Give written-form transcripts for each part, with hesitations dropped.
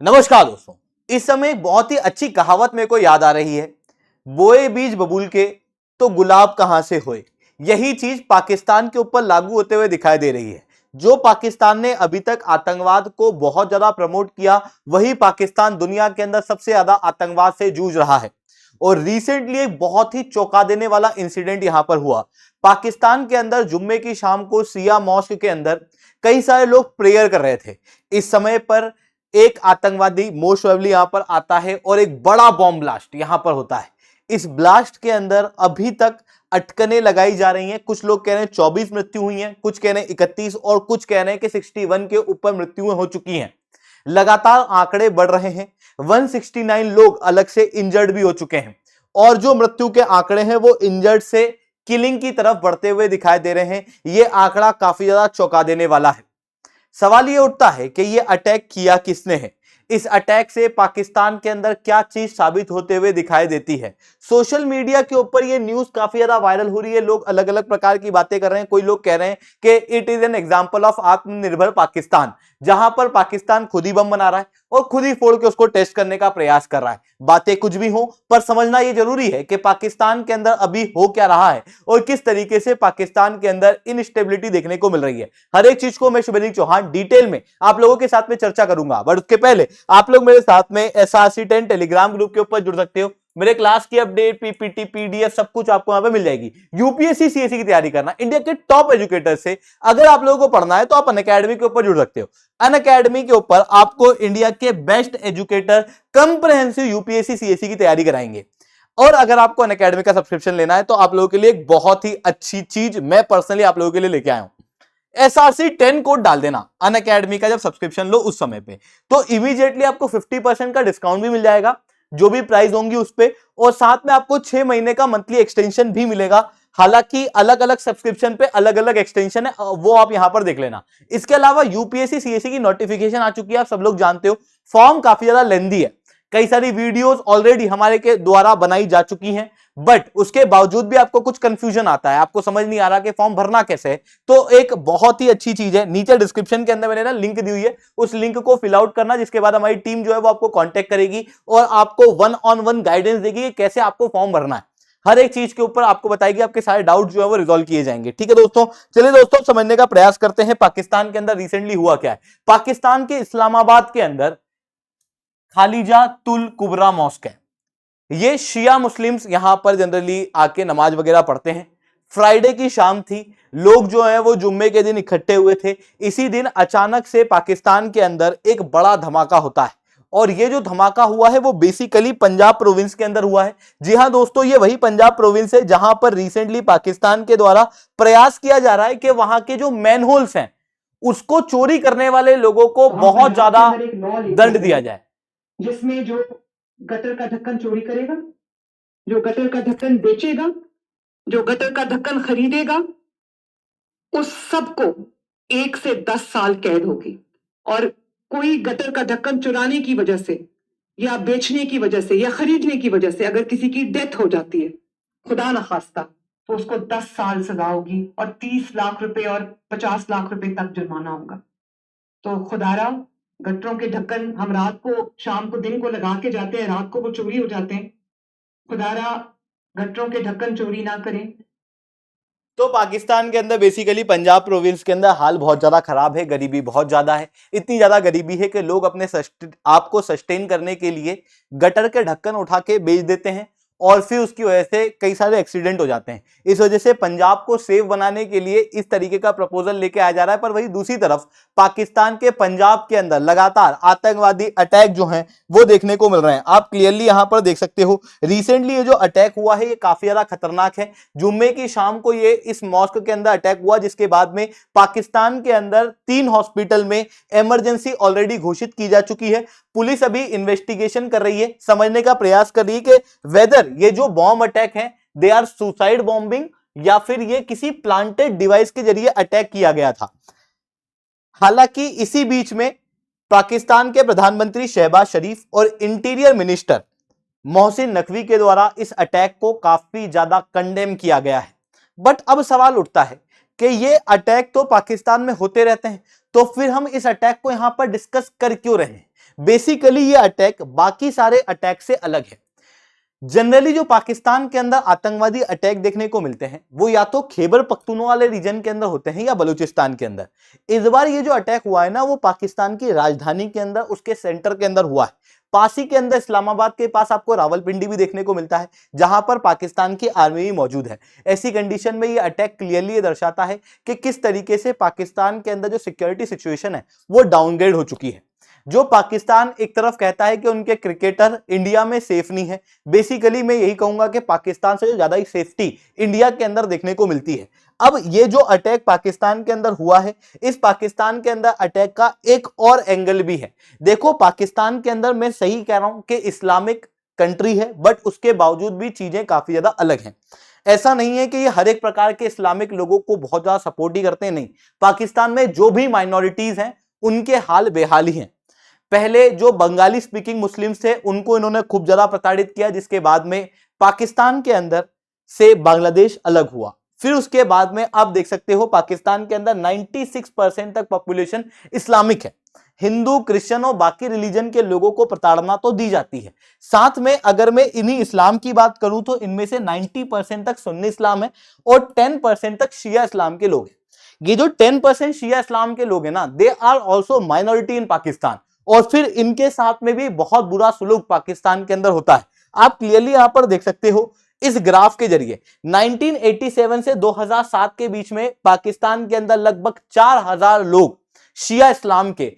नमस्कार दोस्तों। इस समय एक बहुत ही अच्छी कहावत मेरे को याद आ रही है, बोए बीज बबूल के तो गुलाब कहां से होए। यही चीज पाकिस्तान के ऊपर लागू होते हुए दिखाई दे रही है। जो पाकिस्तान ने अभी तक आतंकवाद को बहुत ज्यादा प्रमोट किया, वही पाकिस्तान दुनिया के अंदर सबसे ज्यादा आतंकवाद से जूझ रहा है। और रिसेंटली एक बहुत ही चौंका देने वाला इंसिडेंट यहां पर हुआ। पाकिस्तान के अंदर जुम्मे की शाम को सिया मॉस्क के अंदर कई सारे लोग प्रेयर कर रहे थे। इस समय पर एक आतंकवादी मोस्ट प्रोबेबली यहां पर आता है और एक बड़ा बॉम्ब ब्लास्ट यहां पर होता है। इस ब्लास्ट के अंदर अभी तक अटकनें लगाई जा रही हैं। कुछ लोग कह रहे हैं 24 मृत्यु हुई हैं, कुछ कह रहे हैं 31 और कुछ कह रहे हैं कि 61 के ऊपर मृत्युएं हो चुकी हैं। लगातार आंकड़े बढ़ रहे हैं। 169 लोग अलग से इंजर्ड भी हो चुके हैं और जो मृत्यु के आंकड़े हैं वो इंजर्ड से किलिंग की तरफ बढ़ते हुए दिखाई दे रहे हैं। यह आंकड़ा काफी ज्यादा चौंका देने वाला है। सवाल यह उठता है कि यह अटैक किया किसने है। इस अटैक से पाकिस्तान के अंदर क्या चीज साबित होते हुए दिखाई देती है। सोशल मीडिया के ऊपर यह न्यूज काफी ज्यादा वायरल हो रही है। लोग अलग अलग प्रकार की बातें कर रहे हैं। कोई लोग कह रहे हैं कि it is an example of आत्मनिर्भर पाकिस्तान, जहां पर पाकिस्तान खुद ही बम बना रहा है और खुद ही फोड़ के उसको टेस्ट करने का प्रयास कर रहा है। बातें कुछ भी हो, पर समझना यह जरूरी है कि पाकिस्तान के अंदर अभी हो क्या रहा है और किस तरीके से पाकिस्तान के अंदर इनस्टेबिलिटी देखने को मिल रही है। हर एक चीज को मैं शुभेंद्र चौहान डिटेल में आप लोगों के साथ में चर्चा करूंगा, बट उसके पहले आप लोग मेरे साथ में SRC10 टेलीग्राम ग्रुप के ऊपर जुड़ सकते हो। मेरे क्लास की अपडेट, पीपीटी, पीडीएफ सब कुछ आपको यहां पे मिल जाएगी। यूपीएससी सीएससी की तैयारी करना इंडिया के टॉप एजुकेटर से अगर आप लोगों को पढ़ना है तो आप अनअकैडमी के ऊपर जुड़ सकते हो। अनअकैडमी के ऊपर आपको इंडिया के best educator comprehensive UPSC CSC की तैयारी कराएंगे। और अगर आपको अनअकैडमी का सब्सक्रिप्शन लेना है तो आप लोगों के लिए एक बहुत ही अच्छी चीज मैं पर्सनली आप लोगों के लिए लेके आया हूं। SRC10 कोड डाल देना अनअकैडमी का जब सब्सक्रिप्शन लो उस समय पे, तो इमीडिएटली आपको 50% का डिस्काउंट भी मिल जाएगा जो भी प्राइस होंगी उस पे, और साथ में आपको 6 महीने का मंथली एक्सटेंशन भी मिलेगा। हालांकि अलग अलग सब्सक्रिप्शन पे अलग अलग एक्सटेंशन है, वो आप यहां पर देख लेना। इसके अलावा यूपीएससी सीएससी की नोटिफिकेशन आ चुकी है, आप सब लोग जानते हो। फॉर्म काफी ज्यादा लेंदी है, कई सारी वीडियोस ऑलरेडी हमारे के द्वारा बनाई जा चुकी हैं, बट उसके बावजूद भी आपको कुछ कंफ्यूजन आता है, आपको समझ नहीं आ रहा कि फॉर्म भरना कैसे है, तो एक बहुत ही अच्छी चीज है, नीचे डिस्क्रिप्शन के अंदर मैंने ना लिंक दी हुई है, उस लिंक को फिल आउट करना, जिसके बाद हमारी टीम जो है वो आपको कांटेक्ट करेगी और आपको 1-on-1 गाइडेंस देगी कि कैसे आपको फॉर्म भरना है। हर एक चीज के ऊपर आपको बताएगी, आपके सारे डाउट जो है वो रिजॉल्व किए जाएंगे। ठीक है दोस्तों, चलिए दोस्तों समझने का प्रयास करते हैं पाकिस्तान के अंदर रिसेंटली हुआ क्या है। पाकिस्तान के इस्लामाबाद के अंदर खालिजा तुल कुबरा मॉस्क है। ये शिया मुस्लिम्स यहां पर जनरली आके नमाज वगैरह पढ़ते हैं। फ्राइडे की शाम थी, लोग जो है वो जुम्मे के दिन इकट्ठे हुए थे। इसी दिन अचानक से पाकिस्तान के अंदर एक बड़ा धमाका होता है, और ये जो धमाका हुआ है वो बेसिकली पंजाब प्रोविंस के अंदर हुआ है। जी हां दोस्तों, ये वही पंजाब प्रोविंस है जहां पर रिसेंटली पाकिस्तान के द्वारा प्रयास किया जा रहा है कि वहां के जो मैनहोल्स हैं उसको चोरी करने वाले लोगों को बहुत ज्यादा दंड दिया जाए। जिसमें जो गटर का ढक्कन चोरी करेगा, जो गटर का ढक्कन बेचेगा, जो गटर का ढक्कन खरीदेगा, उस सबको 1 से 10 साल कैद होगी। और कोई गटर का ढक्कन चुराने की वजह से या बेचने की वजह से या खरीदने की वजह से अगर किसी की डेथ हो जाती है, खुदा न खास्ता, तो उसको 10 साल सजा होगी और 30 लाख रुपए और 50 लाख रुपए तक जुर्माना होगा। तो खुदारा, गटरों के ढक्कन हम रात को, शाम को, दिन को लगा के जाते हैं, रात को वो चोरी हो जाते हैं। खुदारा गटरों के ढक्कन चोरी ना करें। तो पाकिस्तान के अंदर बेसिकली पंजाब प्रोविंस के अंदर हाल बहुत ज्यादा खराब है, गरीबी बहुत ज्यादा है। इतनी ज्यादा गरीबी है कि लोग अपने आप को सस्टेन करने के लिए गटर के ढक्कन उठा के बेच देते हैं, और फिर उसकी वजह से कई सारे एक्सीडेंट हो जाते हैं। इस वजह से पंजाब को सेफ बनाने के लिए इस तरीके का प्रपोजल लेके आया जा रहा है। पर वही दूसरी तरफ पाकिस्तान के पंजाब के अंदर लगातार आतंकवादी अटैक जो हैं वो देखने को मिल रहे हैं। आप क्लियरली यहां पर देख सकते हो, रिसेंटली ये जो अटैक हुआ है ये काफी ज्यादा खतरनाक है। जुम्मे की शाम को ये इस मॉस्क के अंदर अटैक हुआ, जिसके बाद में पाकिस्तान के अंदर 3 हॉस्पिटल में इमरजेंसी ऑलरेडी घोषित की जा चुकी है। पुलिस अभी इन्वेस्टिगेशन कर रही है, समझने का प्रयास कर रही है कि वेदर ये जो बॉम्ब अटैक है दे आर सुसाइड बॉम्बिंग या फिर ये किसी प्लांटेड डिवाइस के जरिए अटैक किया गया था। हालांकि इसी बीच में पाकिस्तान के प्रधानमंत्री शहबाज शरीफ और इंटीरियर मिनिस्टर मोहसिन नकवी के द्वारा इस अटैक को काफी ज्यादा कंडेम किया गया है। बट अब सवाल उठता है कि ये अटैक तो पाकिस्तान में होते रहते हैं, तो फिर हम इस अटैक को यहां पर डिस्कस कर क्यों रहे हैं। बेसिकली ये अटैक बाकी सारे अटैक से अलग है। जनरली जो पाकिस्तान के अंदर आतंकवादी अटैक देखने को मिलते हैं वो या तो खैबर पख्तूनख्वा वाले रीजन के अंदर होते हैं या बलूचिस्तान के अंदर। इस बार ये जो अटैक हुआ है ना वो पाकिस्तान की राजधानी के अंदर उसके सेंटर के अंदर हुआ है। पास ही के अंदर इस्लामाबाद के पास आपको रावलपिंडी भी देखने को मिलता है जहां पर पाकिस्तान की आर्मी भी मौजूद है। ऐसी कंडीशन में ये अटैक क्लियरली ये दर्शाता है कि किस तरीके से पाकिस्तान के अंदर जो सिक्योरिटी सिचुएशन है वो डाउनग्रेड हो चुकी है। जो पाकिस्तान एक तरफ कहता है कि उनके क्रिकेटर इंडिया में सेफ नहीं है, बेसिकली मैं यही कहूंगा कि पाकिस्तान से ज्यादा ही सेफ्टी इंडिया के अंदर देखने को मिलती है। अब ये जो अटैक पाकिस्तान के अंदर हुआ है, इस पाकिस्तान के अंदर अटैक का एक और एंगल भी है। देखो पाकिस्तान के अंदर मैं सही कह रहा हूं कि इस्लामिक कंट्री है, बट उसके बावजूद भी चीजें काफी ज्यादा अलग हैं। ऐसा नहीं है कि ये हर एक प्रकार के इस्लामिक लोगों को बहुत ज्यादा सपोर्ट ही करते हैं, नहीं। पाकिस्तान में जो भी माइनॉरिटीज हैं उनके हाल बेहाल ही हैं। पहले जो बंगाली स्पीकिंग मुस्लिम्स थे उनको इन्होंने खूब ज्यादा प्रताड़ित किया, जिसके बाद में पाकिस्तान के अंदर से बांग्लादेश अलग हुआ। फिर उसके बाद में आप देख सकते हो पाकिस्तान के अंदर 96% तक पॉपुलेशन इस्लामिक है। हिंदू, क्रिश्चियन और बाकी रिलीजन के लोगों को प्रताड़ना तो दी जाती है। साथ में अगर मैं इन्हीं इस्लाम की बात करूं तो इनमें से 90% तक सुन्नी इस्लाम है और 10% तक शिया इस्लाम के लोग हैं। ये जो 10% शिया इस्लाम के लोग हैं ना, they are also minority in Pakistan. और फिर इनके साथ में भी बहुत बुरा सुलूक पाकिस्तान के अंदर होता है। आप क्लियरली यहां पर देख सकते हो इस ग्राफ के जरिए 1987 से 2007 के बीच में पाकिस्तान के अंदर लगभग 4000 लोग शिया इस्लाम के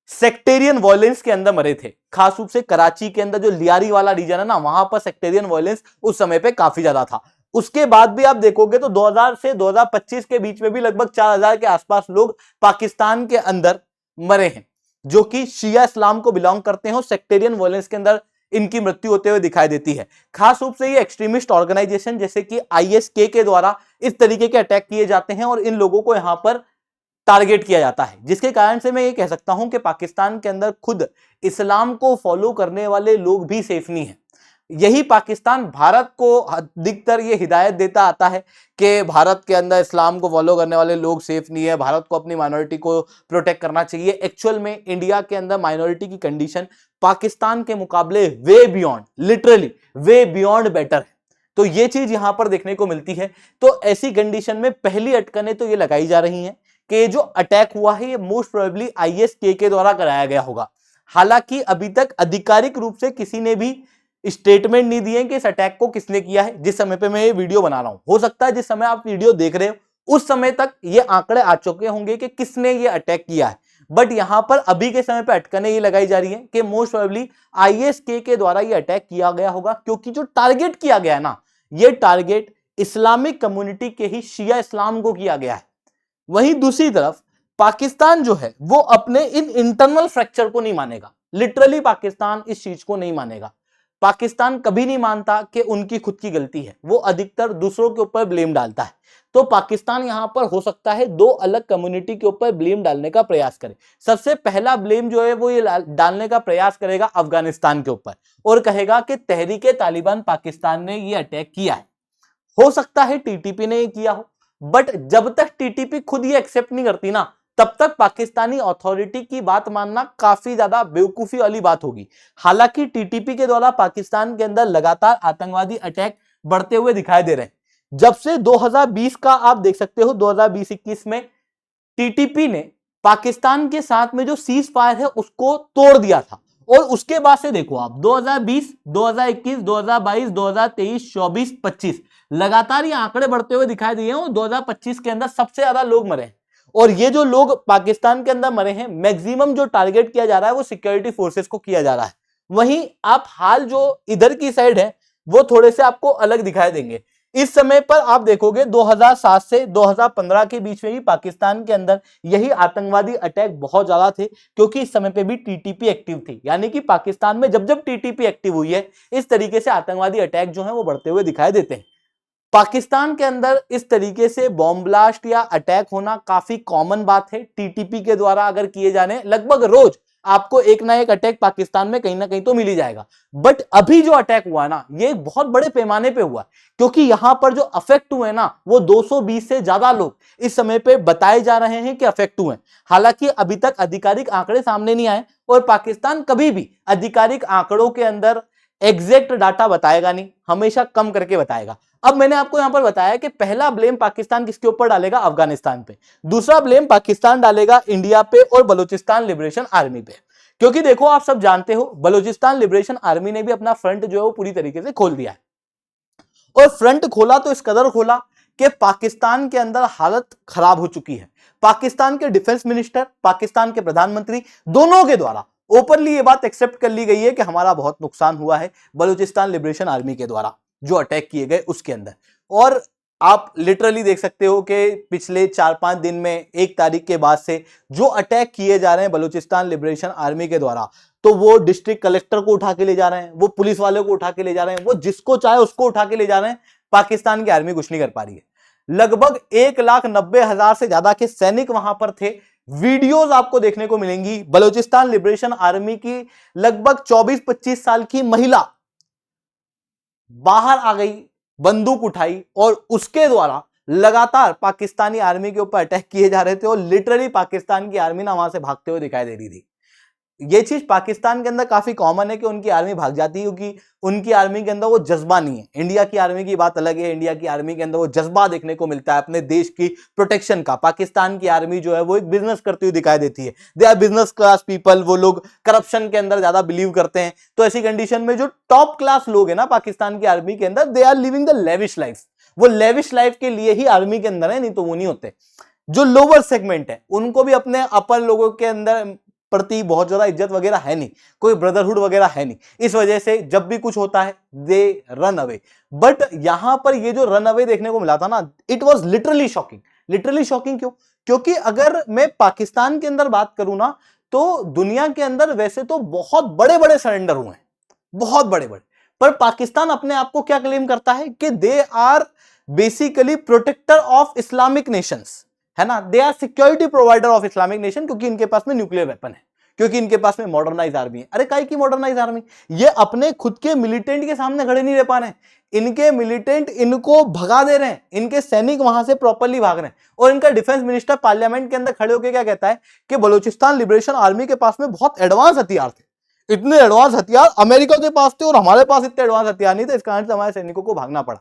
सेक्टेरियन वायलेंस के अंदर मरे थे। खास रूप से कराची के अंदर जो लियारी वाला रीजन है ना, वहां पर सेक्टेरियन वायलेंस उस समय पे काफी ज्यादा था। उसके बाद भी आप देखोगे तो 2000 से 2025 के बीच में भी लगभग 4000 के आसपास लोग पाकिस्तान के अंदर मरे हैं जो कि शिया इस्लाम को बिलोंग करते हैं और सेक्टेरियन वायलेंस के अंदर इनकी मृत्यु होते हुए दिखाई देती है। खास रूप से ये एक्सट्रीमिस्ट ऑर्गेनाइजेशन जैसे कि ISK के द्वारा इस तरीके के अटैक किए जाते हैं और इन लोगों को यहां पर टारगेट किया जाता है, जिसके कारण से मैं ये कह सकता हूं कि पाकिस्तान के अंदर खुद इस्लाम को फॉलो करने वाले लोग भी सेफ नहीं है। यही पाकिस्तान भारत को अधिकतर ये हिदायत देता आता है कि भारत के अंदर इस्लाम को फॉलो करने वाले लोग सेफ नहीं है, भारत को अपनी माइनॉरिटी को प्रोटेक्ट करना चाहिए। एक्चुअल में इंडिया के अंदर माइनॉरिटी की कंडीशन पाकिस्तान के मुकाबले way beyond, literally way beyond better है। तो ये चीज यहां पर देखने को मिलती है। तो ऐसी कंडीशन में पहली अटकनें तो ये लगाई जा रही हैं कि जो अटैक हुआ है ये मोस्ट प्रोबेबली ISK के द्वारा कराया गया होगा। हालांकि अभी तक आधिकारिक रूप से किसी ने भी स्टेटमेंट नहीं दिए कि इस अटैक को किसने किया है। जिस समय पे मैं ये वीडियो बना रहा हूं, हो सकता है जिस समय आप वीडियो देख रहे हो उस समय तक ये आंकड़े आ चुके होंगे कि किसने ये अटैक किया है, बट यहां पर अभी के समय पे अटकनें ये लगाई जा रही है कि मोस्ट प्रोबेबली ISK के द्वारा ये अटैक किया गया होगा, क्योंकि जो टारगेट किया गया है ना, ये टारगेट इस्लामिक कम्युनिटी के ही शिया इस्लाम को किया गया है। वहीं दूसरी तरफ पाकिस्तान जो है वो अपने इन इंटरनल फ्रैक्चर को नहीं मानेगा। लिटरली पाकिस्तान इस चीज को नहीं मानेगा। पाकिस्तान कभी नहीं मानता कि उनकी खुद की गलती है, वो अधिकतर दूसरों के ऊपर ब्लेम डालता है। तो पाकिस्तान यहां पर हो सकता है दो अलग कम्युनिटी के ऊपर ब्लेम डालने का प्रयास करे। सबसे पहला ब्लेम जो है वो ये डालने का प्रयास करेगा अफगानिस्तान के ऊपर और कहेगा कि तहरीके तालिबान पाकिस्तान ने ये अटैक किया है। हो सकता है TTP ने ये किया हो, बट जब तक TTP खुद ये एक्सेप्ट नहीं करती ना, तब तक पाकिस्तानी अथॉरिटी की बात मानना काफी ज्यादा बेवकूफी वाली बात होगी। हालांकि TTP के द्वारा पाकिस्तान के अंदर लगातार आतंकवादी अटैक बढ़ते हुए दिखाई दे रहे हैं। जब से 2020 का आप देख सकते हो, 2020-21 में TTP ने पाकिस्तान के साथ में जो सीज फायर है उसको तोड़ दिया था। और उसके बाद से देखो आप 2020, 2021, 2022, 2023, 24, 25 लगातार ये आंकड़े बढ़ते हुए दिखाई दिए हैं और 2025 के अंदर सबसे ज्यादा लोग मरे हैं। और ये जो लोग पाकिस्तान के अंदर मरे हैं, मैक्सिमम जो टारगेट किया जा रहा है वो सिक्योरिटी फोर्सेस को किया जा रहा है। वहीं आप हाल जो इधर की साइड है वो थोड़े से आपको अलग दिखाई देंगे। इस समय पर आप देखोगे 2007 से 2015 के बीच में भी पाकिस्तान के अंदर यही आतंकवादी अटैक बहुत ज्यादा थे, क्योंकि इस समय पे भी TTP एक्टिव थी। यानी कि पाकिस्तान में जब जब TTP एक्टिव हुई है, इस तरीके से आतंकवादी अटैक जो है वो बढ़ते हुए दिखाई देते हैं। पाकिस्तान के अंदर इस तरीके से बॉम्ब ब्लास्ट या अटैक होना काफी कॉमन बात है। TTP के द्वारा अगर किए जाने लगभग रोज आपको एक ना एक अटैक पाकिस्तान में कहीं ना कहीं तो मिल ही जाएगा। बट अभी जो अटैक हुआ ना, ये एक बहुत बड़े पैमाने पे हुआ, क्योंकि यहां पर जो अफेक्ट हुए ना वो 220 से ज्यादा लोग इस समय पे बताए जा रहे हैं कि अफेक्ट हुए। हालांकि अभी तक आधिकारिक आंकड़े सामने नहीं आए और पाकिस्तान कभी भी आधिकारिक आंकड़ों के अंदर एग्जैक्ट डाटा बताएगा नहीं, हमेशा कम करके बताएगा। अब मैंने आपको यहां पर बताया कि पहला ब्लेम पाकिस्तान किसके ऊपर डालेगा, अफगानिस्तान पे। दूसरा ब्लेम पाकिस्तान डालेगा इंडिया पे और बलूचिस्तान लिबरेशन आर्मी पे। क्योंकि देखो आप सब जानते हो बलूचिस्तान लिबरेशन आर्मी ने भी अपना फ्रंट जो है वो पूरी तरीके से खोल दिया है। और फ्रंट खोला तो इस कदर खोला कि पाकिस्तान के अंदर हालत खराब हो चुकी है। पाकिस्तान के डिफेंस मिनिस्टर, पाकिस्तान के प्रधानमंत्री, दोनों के द्वारा ओपनली ये बात एक्सेप्ट कर ली गई है कि हमारा बहुत नुकसान हुआ है बलूचिस्तान लिबरेशन आर्मी के द्वारा जो अटैक किए गए उसके अंदर। और आप लिटरली देख सकते हो कि पिछले 4-5 दिन में 1 तारीख के बाद से जो अटैक किए जा रहे हैं बलूचिस्तान लिबरेशन आर्मी के द्वारा, तो वो डिस्ट्रिक्ट कलेक्टर को उठा के ले जा रहे हैं, वो पुलिस वालों को उठा के ले जा रहे हैं, वो जिसको चाहे उसको उठा के ले जा रहे हैं। पाकिस्तान की आर्मी कुछ नहीं कर पा रही है। लगभग 1,90,000 से ज्यादा के सैनिक वहां पर थे। वीडियोस आपको देखने को मिलेंगी, बलूचिस्तान लिबरेशन आर्मी की लगभग 24-25 साल की महिला बाहर आ गई, बंदूक उठाई और उसके द्वारा लगातार पाकिस्तानी आर्मी के ऊपर अटैक किए जा रहे थे और लिटरली पाकिस्तान की आर्मी ना वहां से भागते हुए दिखाई दे रही थी। ये चीज पाकिस्तान के अंदर काफी कॉमन है कि उनकी आर्मी भाग जाती है, क्योंकि उनकी आर्मी के अंदर वो जज्बा नहीं है। इंडिया की आर्मी की बात अलग है, इंडिया की आर्मी के अंदर वो जज्बा देखने को मिलता है अपने देश की प्रोटेक्शन का। पाकिस्तान की आर्मी जो है वो एक बिजनेस करती हुई दिखाई देती है। They are business class people, वो लोग करप्शन के अंदर ज्यादा बिलीव करते हैं। तो ऐसी कंडीशन में जो टॉप क्लास लोग है ना पाकिस्तान की आर्मी के अंदर, they are living the lavish life. वो लेविश लाइफ के लिए ही आर्मी के अंदर है, नहीं तो वो नहीं होते। जो लोअर सेगमेंट है उनको भी अपने अपर लोगों के अंदर प्रति बहुत ज्यादा इज्जत वगैरह है नहीं, कोई ब्रदरहुड वगैरह है नहीं। इस वजह से जब भी कुछ होता है दे रन अवे। बट यहां पर ये जो रन अवे देखने को मिला था ना, it was literally shocking. Literally shocking क्यों? क्योंकि अगर मैं पाकिस्तान के अंदर बात करूं ना, तो दुनिया के अंदर वैसे तो बहुत बड़े बड़े सरेंडर हुए हैं, बहुत बड़े बड़े। पर पाकिस्तान अपने आप को क्या क्लेम करता है कि they are basically protector of Islamic nations, है ना। They are security provider of Islamic nation, क्योंकि इनके पास में न्यूक्लियर वेपन है, क्योंकि इनके पास में मॉडर्नाइज आर्मी है। अरे काहे की मॉडर्नाइज आर्मी? ये अपने खुद के मिलिटेंट के सामने खड़े नहीं रह पा रहे हैं। इनके मिलिटेंट इनको भगा दे रहे हैं, इनके सैनिक वहां से प्रॉपरली भाग रहे हैं। और इनका डिफेंस मिनिस्टर पार्लियामेंट के अंदर खड़े होकर क्या कहता है कि बलूचिस्तान लिबरेशन आर्मी के पास में बहुत एडवांस हथियार थे। इतने एडवांस हथियार अमेरिका के पास थे और हमारे पास इतने एडवांस हथियार नहीं थे, इस कारण से हमारे सैनिकों को भागना पड़ा।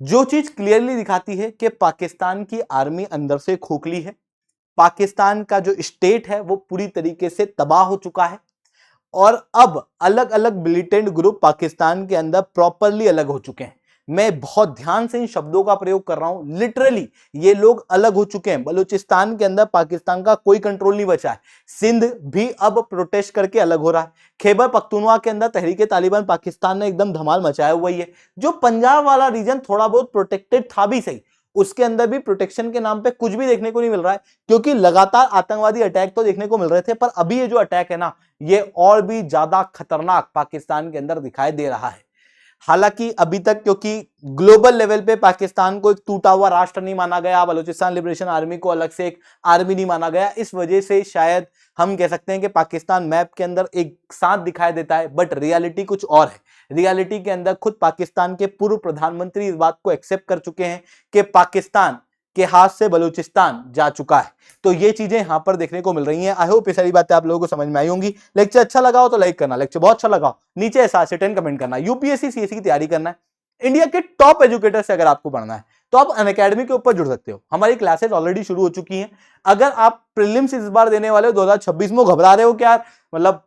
जो चीज क्लियरली दिखाती है कि पाकिस्तान की आर्मी अंदर से खोखली है, पाकिस्तान का जो स्टेट है वो पूरी तरीके से तबाह हो चुका है। और अब अलग अलग मिलिटेंट ग्रुप पाकिस्तान के अंदर प्रॉपरली अलग हो चुके हैं। मैं बहुत ध्यान से इन शब्दों का प्रयोग कर रहा हूं। लिटरली ये लोग अलग हो चुके हैं। बलूचिस्तान के अंदर पाकिस्तान का कोई कंट्रोल नहीं बचा है। सिंध भी अब प्रोटेस्ट करके अलग हो रहा है। खैबर पख्तूनवा के अंदर तहरीके तालिबान पाकिस्तान ने एकदम धमाल मचाया हुआ ही है। जो पंजाब वाला रीजन थोड़ा बहुत प्रोटेक्टेड था भी सही, उसके अंदर भी प्रोटेक्शन के नाम पे कुछ भी देखने को नहीं मिल रहा है, क्योंकि लगातार आतंकवादी अटैक तो देखने को मिल रहे थे, पर अभी ये जो अटैक है ना, ये और भी ज्यादा खतरनाक पाकिस्तान के अंदर दिखाई दे रहा है। हालांकि अभी तक क्योंकि ग्लोबल लेवल पे पाकिस्तान को एक टूटा हुआ राष्ट्र नहीं माना गया, बलूचिस्तान लिबरेशन आर्मी को अलग से एक आर्मी नहीं माना गया, इस वजह से शायद हम कह सकते हैं कि पाकिस्तान मैप के अंदर एक साथ दिखाई देता है, बट रियलिटी कुछ और है। रियलिटी के अंदर खुद पाकिस्तान के पूर्व प्रधानमंत्री इस बात को एक्सेप्ट कर चुके हैं कि पाकिस्तान के हाथ से बलूचिस्तान जा चुका है। तो ये चीजें यहां पर देखने को मिल रही हैं। आई होप ये सारी बातें आप लोगों को समझ में आई होंगी। लेक्चर अच्छा लगा हो तो लाइक करना, लेक्चर बहुत अच्छा लगा हो नीचे ऐसा से 10 कमेंट करना। यूपीएससी सीएससी की तैयारी करना है, इंडिया के टॉप एजुकेटर से अगर आपको पढ़ना है तो आप अनअकैडमी के ऊपर जुड़ सकते हो। हमारी क्लासेस ऑलरेडी शुरू हो चुकी हैं। अगर आप प्रीलिम्स इस बार देने वाले हो 2026 में, घबरा रहे हो क्या मतलब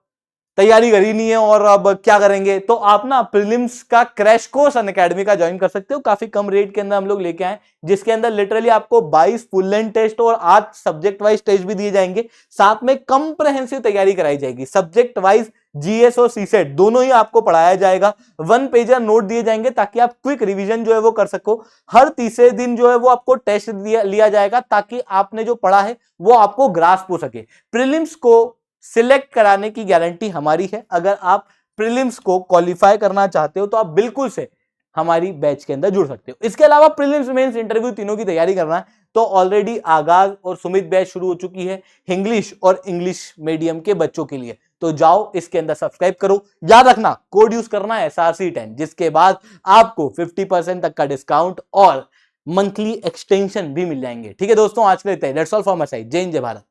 तैयारी करी नहीं है और अब क्या करेंगे, तो आप ना प्रीलिम्स का क्रैश कोर्स अनअकैडमी का ज्वाइन कर सकते हो। काफी कम रेट के अंदर हम लोग लेके आए, जिसके अंदर लिटरली आपको 22 फुल लेंथ टेस्ट और 8 सब्जेक्ट वाइज टेस्ट भी दिए जाएंगे। साथ में कंप्रहेंसिव तैयारी कराई जाएगी, सब्जेक्ट वाइज जीएस और सीसेट दोनों ही आपको पढ़ाया जाएगा। 1 पेजर नोट दिए जाएंगे ताकि आप क्विक रिवीजन जो है वो कर सको। हर तीसरे दिन जो है वो आपको टेस्ट लिया जाएगा ताकि आपने जो पढ़ा है वो आपको ग्रास्प हो सके। प्रीलिम्स को सिलेक्ट कराने की गारंटी हमारी है। अगर आप प्रीलिम्स को क्वालिफाई करना चाहते हो तो आप बिल्कुल से हमारी बैच के अंदर जुड़ सकते हो। इसके अलावा प्रीलिम्स मेंस इंटरव्यू तीनों की तैयारी करना है तो ऑलरेडी आगाज और सुमित बैच शुरू हो चुकी है इंग्लिश और इंग्लिश मीडियम के बच्चों के लिए, तो जाओ इसके अंदर सब्सक्राइब करो। याद रखना कोड यूज करना है SRC10, जिसके बाद आपको 50% तक का डिस्काउंट और मंथली एक्सटेंशन भी मिल जाएंगे। ठीक है दोस्तों, आज के लिए that's all for my side. जय हिंद, जय भारत।